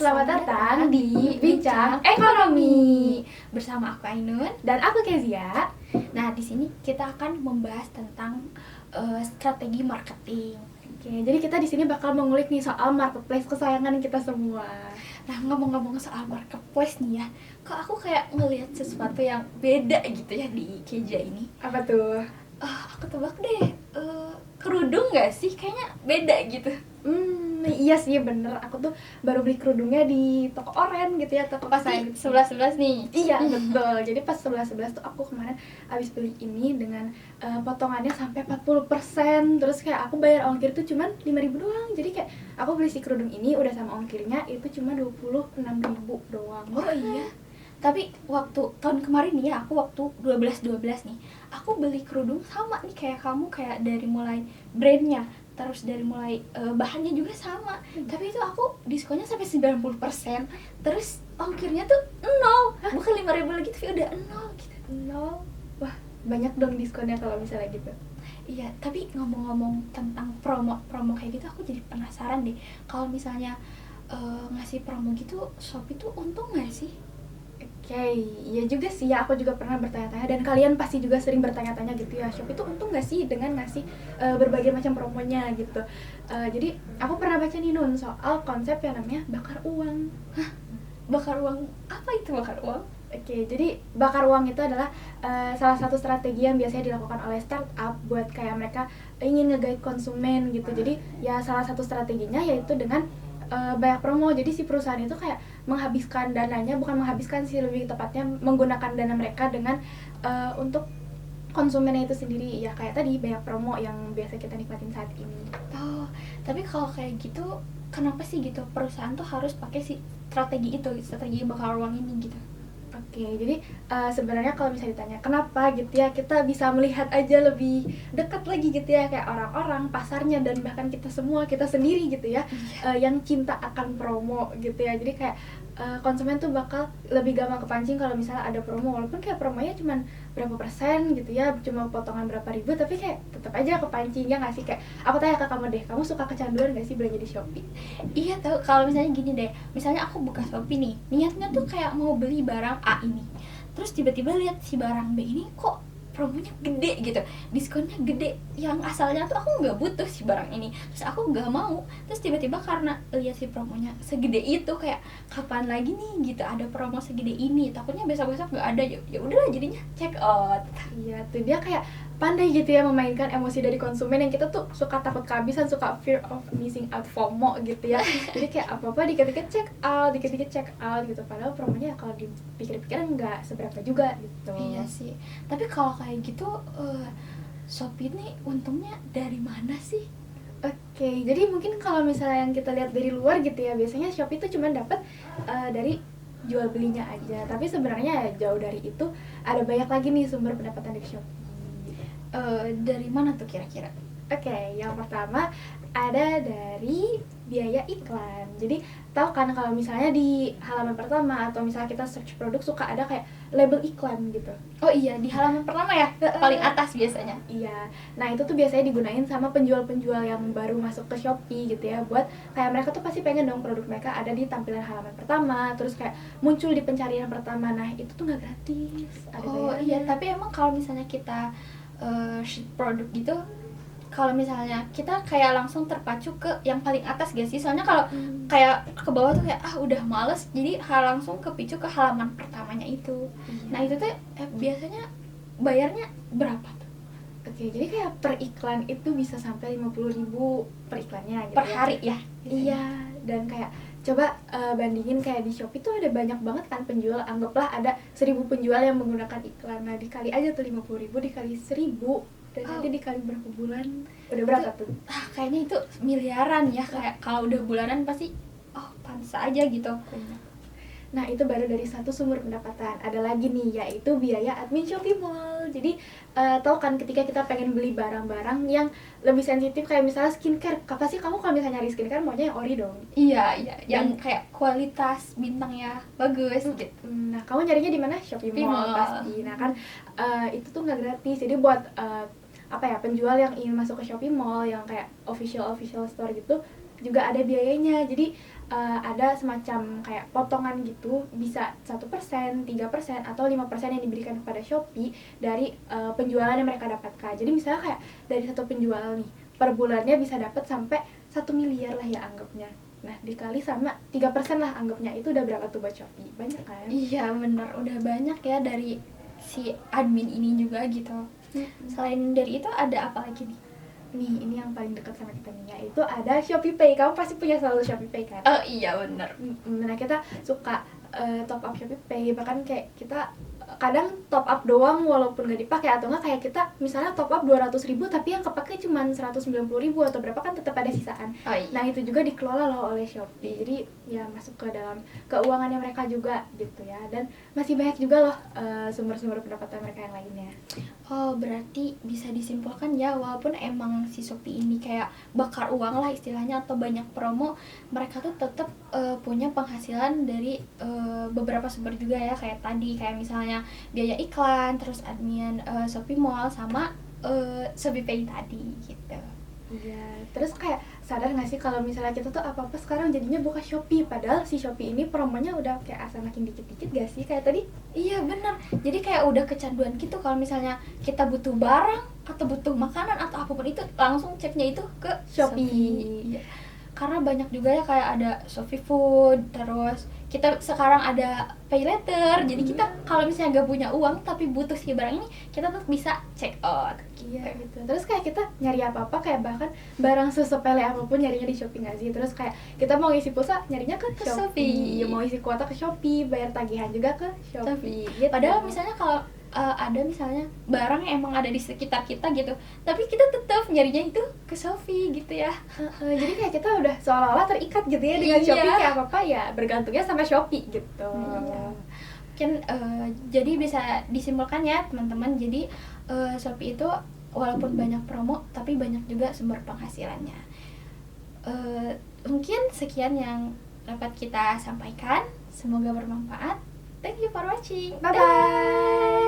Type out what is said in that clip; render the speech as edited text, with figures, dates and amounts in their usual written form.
Selamat datang di Bincang Ekonomi bersama aku Ainun dan aku Kezia. Nah, di sini kita akan membahas tentang strategi marketing. Oke, jadi kita di sini bakal mengulik nih soal marketplace kesayangan kita semua. Nah, ngomong-ngomong soal marketplace nih ya, kok aku kayak ngelihat sesuatu yang beda gitu ya di Kezia ini. Apa tuh? Aku tebak deh, kerudung nggak sih? Kayaknya beda gitu. Iya sih bener. Aku tuh baru beli kerudungnya di toko oren gitu ya, toko Pasti kesayangan. 11-11 nih. Iya betul. Jadi pas 11-11 tuh aku kemarin abis beli ini dengan potongannya sampai 40%. Terus kayak aku bayar ongkir tuh cuman 5.000 doang. Jadi kayak aku beli si kerudung ini udah sama ongkirnya itu cuma 26.000 doang. Oh iya. Tapi waktu tahun kemarin nih ya, aku waktu 12-12 nih, aku beli kerudung sama nih kayak kamu, kayak dari mulai brandnya, terus dari mulai bahannya juga sama. Tapi itu aku diskonnya sampai 90%, terus ongkirnya tuh 0, bukan 5.000 lagi tapi udah 0 gitu. 0. Wah, banyak dong diskonnya kalau misalnya gitu. Iya, tapi ngomong-ngomong tentang promo kayak gitu, aku jadi penasaran deh. Kalau misalnya ngasih promo gitu, Shopee tuh untung nggak sih? Oke, iya juga sih ya, aku juga pernah bertanya-tanya dan kalian pasti juga sering bertanya-tanya gitu ya, Shopee itu untung gak sih dengan ngasih berbagai macam promonya gitu. Jadi aku pernah baca nih Nun soal konsep yang namanya bakar uang. Bakar uang? Apa itu bakar uang? Oke, jadi bakar uang itu adalah salah satu strategi yang biasanya dilakukan oleh startup buat kayak mereka ingin nge-guide konsumen gitu. Jadi ya salah satu strateginya yaitu dengan banyak promo. Jadi si perusahaan itu kayak menghabiskan dananya, bukan menghabiskan sih, lebih tepatnya menggunakan dana mereka dengan untuk konsumennya itu sendiri. Ya kayak tadi banyak promo yang biasa kita nikmatin saat ini. Oh, tapi kalau kayak gitu, kenapa sih gitu perusahaan tuh harus pakai si strategi bakar uang ini gitu? Oke, jadi sebenarnya kalau misalnya ditanya kenapa gitu ya, kita bisa melihat aja lebih dekat lagi gitu ya, kayak orang-orang, pasarnya, dan bahkan kita semua, kita sendiri gitu ya, yang cinta akan promo gitu ya. Jadi kayak konsumen tuh bakal lebih gampang kepancing kalau misalnya ada promo, walaupun kayak promonya cuma berapa persen gitu ya, cuma potongan berapa ribu, tapi kayak tetap aja kepancing ya nggak sih. Kayak aku tanya ke kamu deh, kamu suka kecanduan nggak sih belanja di Shopee? Iya tau, kalau misalnya gini deh, misalnya aku buka Shopee nih, niatnya tuh kayak mau beli barang A ini, terus tiba-tiba lihat si barang B ini kok promonya gede gitu, diskonnya gede, yang asalnya tuh aku nggak butuh si barang ini, terus aku nggak mau, terus tiba-tiba karena lihat si promonya segede itu, kayak kapan lagi nih gitu ada promo segede ini, takutnya besok-besok nggak ada, ya udahlah jadinya check out. Iya tuh, dia kayak pandai gitu ya memainkan emosi dari konsumen yang kita tuh suka takut kehabisan, suka fear of missing out, FOMO gitu ya. Jadi kayak apa-apa dikit-dikit check out gitu, padahal promonya kalau dipikir-pikir nggak seberapa juga gitu. Iya sih, tapi kalau kayak gitu Shopee nih untungnya dari mana sih? Oke, jadi mungkin kalau misalnya yang kita lihat dari luar gitu ya, biasanya Shopee itu cuma dapat dari jual belinya aja, tapi sebenarnya jauh dari itu ada banyak lagi nih sumber pendapatan dari Shopee. Dari mana tuh kira-kira? Oke, yang pertama ada dari biaya iklan. Jadi tahu kan kalau misalnya di halaman pertama atau misalnya kita search produk suka ada kayak label iklan gitu. Oh iya, di halaman pertama ya, paling atas biasanya. Iya, nah itu tuh biasanya digunain sama penjual-penjual yang baru masuk ke Shopee gitu ya, buat kayak mereka tuh pasti pengen dong produk mereka ada di tampilan halaman pertama, terus kayak muncul di pencarian pertama. Nah itu tuh nggak gratis, ada bayarnya. Iya, tapi emang kalau misalnya kita ship produk gitu, kalau misalnya kita kayak langsung terpacu ke yang paling atas gak sih? Soalnya kalau kayak ke bawah tuh kayak udah males, jadi langsung kepicu ke halaman pertamanya itu. Nah itu tuh biasanya bayarnya berapa tuh? Oke, jadi kayak per iklan itu bisa sampai 50.000 per iklannya gitu Per ya. hari ya? Iya, dan kayak coba bandingin kayak di Shopee tuh ada banyak banget kan penjual, anggaplah ada 1.000 penjual yang menggunakan iklan. Nah dikali aja tuh 50.000 dikali 1.000 dan nanti dikali berapa bulan, udah berapa tuh? Kayaknya itu miliaran ya, kayak kalau udah bulanan pasti pantas aja gitu. Nah itu baru dari satu sumber pendapatan. Ada lagi nih, yaitu biaya admin Shopee Mall. Jadi tahu kan ketika kita pengen beli barang-barang yang lebih sensitif, kayak misalnya skincare, apa sih kamu kalau misalnya nyari skincare maunya yang ori dong? Iya, yang kayak kualitas bintangnya bagus gitu. Nah kamu nyarinya di mana? Shopee Mall pasti. Nah kan itu tuh nggak gratis. Jadi buat penjual yang ingin masuk ke Shopee Mall yang kayak official store gitu, juga ada biayanya. Jadi ada semacam kayak potongan gitu, bisa 1%, 3%, atau 5% yang diberikan kepada Shopee dari penjualan yang mereka dapatkan. Jadi misalnya kayak dari satu penjual nih, per bulannya bisa dapat sampai 1 miliar lah ya anggapnya. Nah, dikali sama 3% lah anggapnya, itu udah berapa tuh buat Shopee? Banyak kan? Iya bener, udah banyak ya dari si admin ini juga gitu. Selain dari itu ada apa lagi nih? Nih, ini yang paling dekat sama kita nih, yaitu ada Shopee Pay. Kamu pasti punya selalu Shopee Pay kan? Oh iya bener. Nah, kita suka top up Shopee Pay, bahkan kayak kita kadang top up doang walaupun gak dipakai, atau enggak kayak kita misalnya top up 200.000 tapi yang kepake cuma 190.000 atau berapa, kan tetap ada sisaan. Oh, iya. Nah, itu juga dikelola loh oleh Shopee, jadi ya masuk ke dalam keuangannya mereka juga gitu ya. Dan masih banyak juga loh sumber-sumber pendapatan mereka yang lainnya. Oh berarti bisa disimpulkan ya, walaupun emang si Shopee ini kayak bakar uang lah istilahnya atau banyak promo, mereka tuh tetap punya penghasilan dari beberapa sumber juga ya, kayak tadi kayak misalnya biaya iklan, terus admin Shopee Mall, sama Shopee Pay tadi gitu. Iya, terus kayak sadar gak sih kalau misalnya kita tuh apa-apa sekarang jadinya buka Shopee, padahal si Shopee ini promonya udah kayak asal makin dikit-dikit gak sih? Kayak tadi. Iya bener, jadi kayak udah kecanduan gitu kalau misalnya kita butuh barang atau butuh makanan atau apapun itu, langsung ceknya itu ke Shopee. Iya. Karena banyak juga ya kayak ada Shopee Food, terus kita sekarang ada Pay Later, jadi kita kalau misalnya gak punya uang tapi butuh si barang ini, kita tuh bisa check out gitu. Iya gitu. Terus kayak kita nyari apa-apa, kayak bahkan barang sesepele apapun nyarinya di Shopee nggak sih? Terus kayak kita mau ngisi pulsa nyarinya ke Shopee. Shopee. Mau isi kuota ke Shopee, bayar tagihan juga ke Shopee. Gitu. Padahal misalnya kalau ada misalnya barang yang emang ada di sekitar kita gitu, tapi kita tetap nyarinya itu ke Shopee gitu ya. Jadi kayak kita udah seolah-olah terikat gitu ya dengan Iya. Shopee, kayak apa-apa ya bergantungnya sama Shopee gitu. Iya. Mungkin jadi bisa disimpulkan ya teman-teman, jadi Shopee itu walaupun banyak promo tapi banyak juga sumber penghasilannya. Mungkin sekian yang dapat kita sampaikan, semoga bermanfaat. Thank you for watching. Bye-bye.